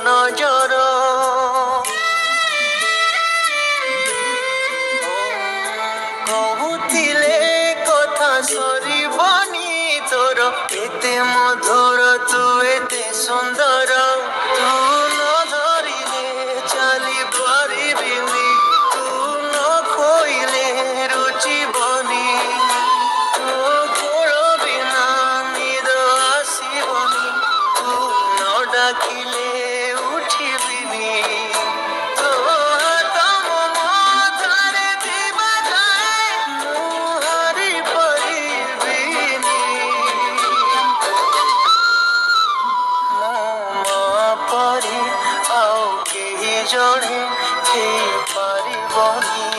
নজর কହୁଥିଲେ কথা সরিবনি তোর এতে মধুর তু এতে সুন্দর তু ন ধরিলে চালি পারিবিনি তু ন খোইলে রুচিবনি তু গোড় বিনা নিদ আসিবনি তু ন ডাকিলে উঠিবিনি তো হাত ମୋ ଧାରେ ଥିବା ଯାଏ ମୁଁ ହାରି ପାରିବିନି ମୋ ମା ପରି ଆଉ କେହି ଜଣେ ହେଇପାରିବନି।